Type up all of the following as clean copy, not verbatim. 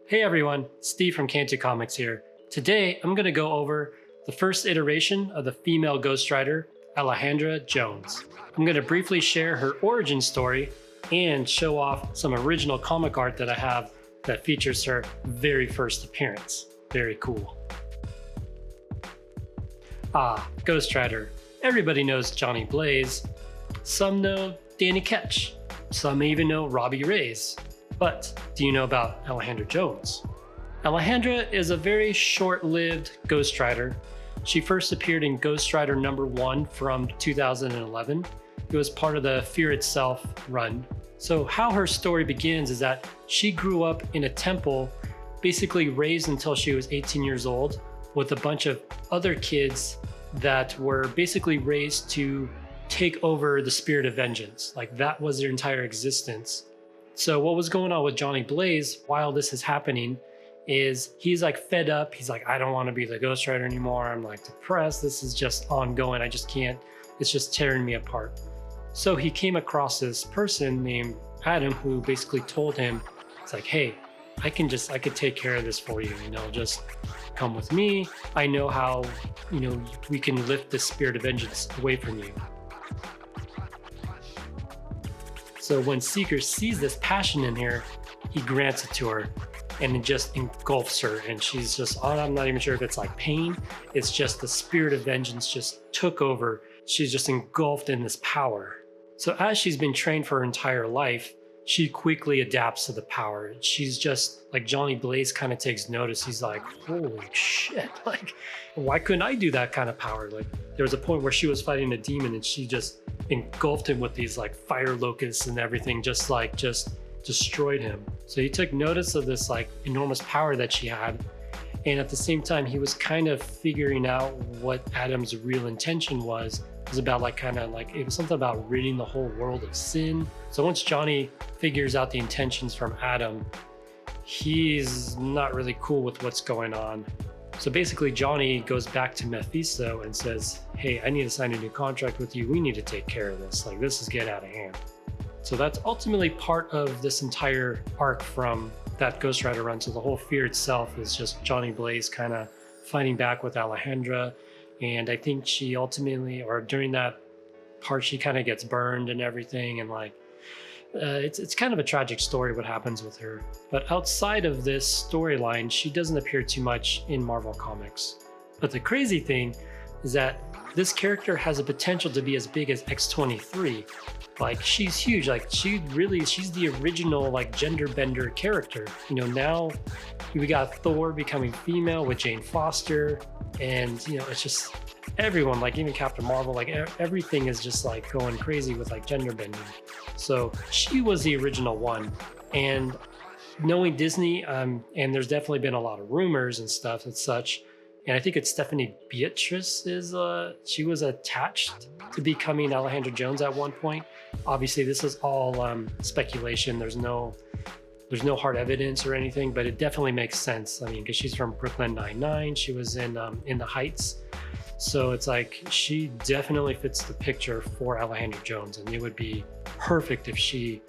Hey everyone, Steve from Cantu Comics here. Today I'm going to go over the first iteration of the female Ghost Rider, Alejandra Jones. I'm going to briefly share her origin story and show off some original comic art that I have that features her very first appearance. Very cool. Ghost Rider. Everybody knows Johnny Blaze. Some know Danny Ketch. Some even know Robbie Reyes. But do you know about Alejandra Jones? Alejandra is a very short-lived Ghost Rider. She first appeared in Ghost Rider #1 from 2011. It was part of the Fear Itself run. So how her story begins is that she grew up in a temple, basically raised until she was 18 years old, with a bunch of other kids that were basically raised to take over the spirit of vengeance. Like that was their entire existence. So what was going on with Johnny Blaze while this is happening is he's like fed up. He's like, I don't want to be the Ghost Rider anymore. I'm like depressed. This is just ongoing. I just can't. It's just tearing me apart. So he came across this person named Adam who basically told him, it's like, hey, I could take care of this for you. Just come with me. I know how, we can lift the spirit of vengeance away from you. So when Seeker sees this passion in her, he grants it to her and it just engulfs her. And she's just, I'm not even sure if it's like pain. It's just the spirit of vengeance just took over. She's just engulfed in this power. So as she's been trained for her entire life, she quickly adapts to the power. She's just like Johnny Blaze kind of takes notice. He's like, holy shit. Like, why couldn't I do that kind of power? Like there was a point where she was fighting a demon and she just engulfed him with these like fire locusts and everything, just destroyed him. So he took notice of this like enormous power that she had. And at the same time, he was kind of figuring out what Adam's real intention was. It was about it was something about ridding the whole world of sin. So once Johnny figures out the intentions from Adam, he's not really cool with what's going on. So basically Johnny goes back to Mephisto and says, hey, I need to sign a new contract with you. We need to take care of this. Like this is getting out of hand. So that's ultimately part of this entire arc from that Ghost Rider run. So the whole Fear Itself is just Johnny Blaze kind of fighting back with Alejandra. And I think she ultimately, or during that part, she kind of gets burned and everything. And it's kind of a tragic story what happens with her. But outside of this storyline, she doesn't appear too much in Marvel Comics. But the crazy thing is that this character has a potential to be as big as X-23. Like she's huge. Like she's the original like gender bender character. Now we got Thor becoming female with Jane Foster, and it's just everyone, like even Captain Marvel, like everything is just like going crazy with like gender bending. So she was the original one. And knowing Disney, and there's definitely been a lot of rumors and stuff and such. And I think it's Stephanie Beatrice she was attached to becoming Alejandra Jones at one point. Obviously, this is all speculation. There's no hard evidence or anything, but it definitely makes sense. I mean, because she's from Brooklyn Nine-Nine. She was in The Heights. So it's like she definitely fits the picture for Alejandra Jones. And it would be perfect if she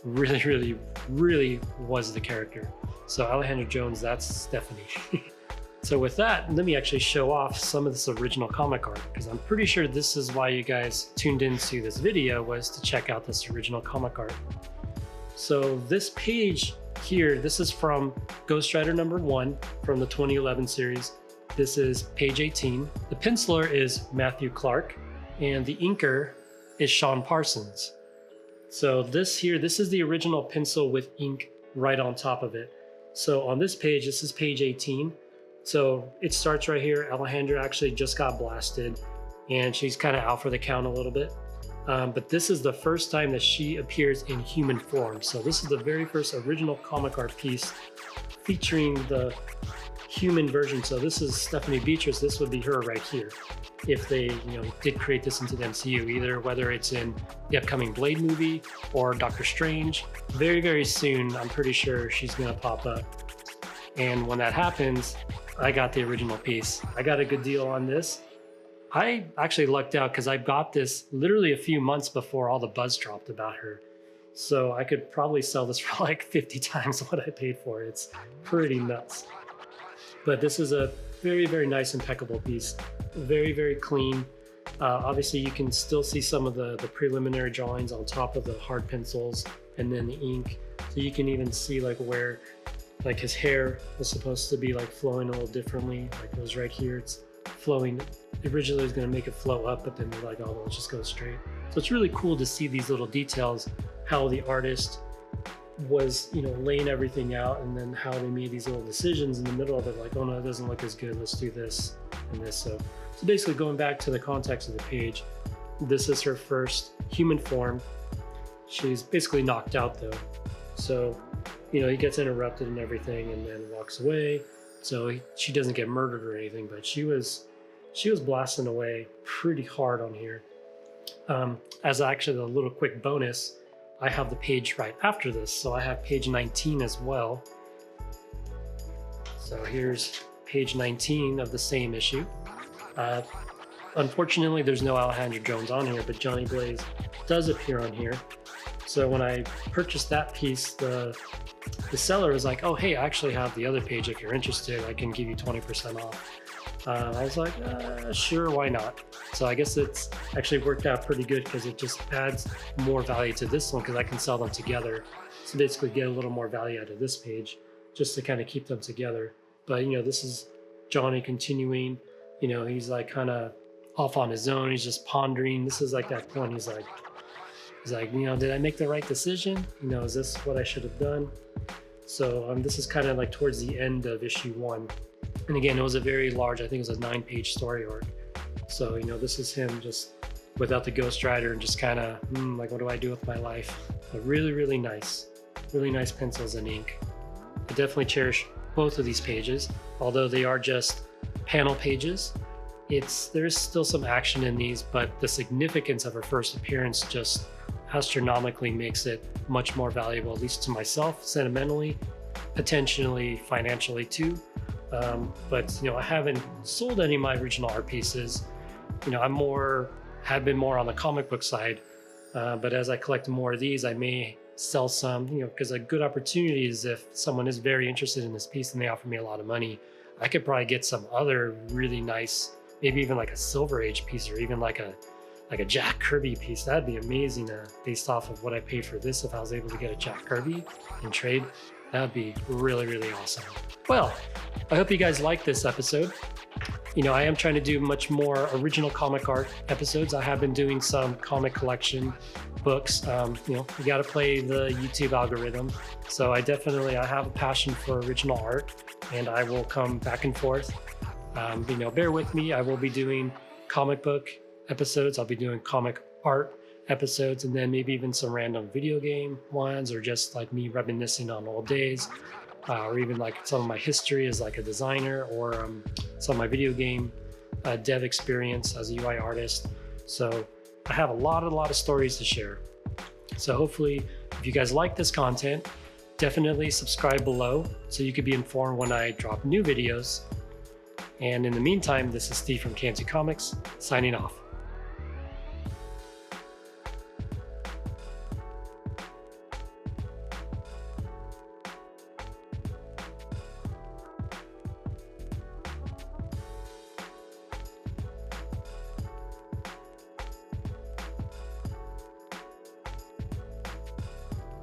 really, really, really was the character. So Alejandra Jones, that's Stephanie. So with that, let me actually show off some of this original comic art, because I'm pretty sure this is why you guys tuned into this video, was to check out this original comic art. So this page here, this is from Ghost Rider #1 from the 2011 series. This is page 18. The penciler is Matthew Clark, and the inker is Sean Parsons. So this is the original pencil with ink right on top of it. So on this page, this is page 18. So it starts right here. Alejandra actually just got blasted and she's kind of out for the count a little bit. But this is the first time that she appears in human form. So this is the very first original comic art piece featuring the human version. So this is Stephanie Beatrice. This would be her right here. If they, did create this into the MCU, either whether it's in the upcoming Blade movie or Doctor Strange, very, very soon, I'm pretty sure she's gonna pop up. And when that happens, I got the original piece. I got a good deal on this. I actually lucked out because I got this literally a few months before all the buzz dropped about her. So I could probably sell this for like 50 times what I paid for it. It's pretty nuts. But this is a very, very nice, impeccable piece. Very, very clean. Obviously, you can still see some of the preliminary drawings on top of the hard pencils and then the ink. So you can even see like where like his hair was supposed to be like flowing a little differently. Like it was right here, it's flowing. Originally it was gonna make it flow up, but then they're like, oh, let's just go straight. So it's really cool to see these little details, how the artist was, laying everything out, and then how they made these little decisions in the middle of it, like, oh no, it doesn't look as good, let's do this and this. So basically going back to the context of the page, this is her first human form. She's basically knocked out though. So, he gets interrupted and everything and then walks away. So she doesn't get murdered or anything, but she was blasting away pretty hard on here. As actually a little quick bonus, I have the page right after this. So I have page 19 as well. So here's page 19 of the same issue. Unfortunately, there's no Alejandra Jones on here, but Johnny Blaze does appear on here. So when I purchased that piece, the seller was like, oh, hey, I actually have the other page. If you're interested, I can give you 20% off. I was like, sure, why not? So I guess it's actually worked out pretty good because it just adds more value to this one because I can sell them together. So basically get a little more value out of this page just to kind of keep them together. But, this is Johnny continuing. He's like kind of off on his own. He's just pondering. This is like that point. He's like, did I make the right decision? Is this what I should have done? So this is kind of like towards the end of issue 1. And again, it was a very large, I think it was a 9-page story arc. So, this is him just without the Ghost Rider and just kind of, like, what do I do with my life? But really, really nice pencils and ink. I definitely cherish both of these pages, although they are just panel pages. There's still some action in these, but the significance of her first appearance just astronomically makes it much more valuable, at least to myself, sentimentally, potentially financially too. But I haven't sold any of my original art pieces. I have been more on the comic book side, but as I collect more of these, I may sell some, because a good opportunity is if someone is very interested in this piece and they offer me a lot of money, I could probably get some other really nice, maybe even like a Silver Age piece or even like a Jack Kirby piece. That'd be amazing based off of what I paid for this. If I was able to get a Jack Kirby in trade, that'd be really, really awesome. Well, I hope you guys liked this episode. I am trying to do much more original comic art episodes. I have been doing some comic collection books. You got to play the YouTube algorithm. So I have a passion for original art, and I will come back and forth. Bear with me. I will be doing comic book episodes. I'll be doing comic art episodes, and then maybe even some random video game ones, or just like me reminiscing on old days, or even like some of my history as like a designer, or some of my video game dev experience as a UI artist. So I have a lot of stories to share. So hopefully, if you guys like this content, definitely subscribe below so you can be informed when I drop new videos. And in the meantime, this is Steve from Kanzu Comics, signing off.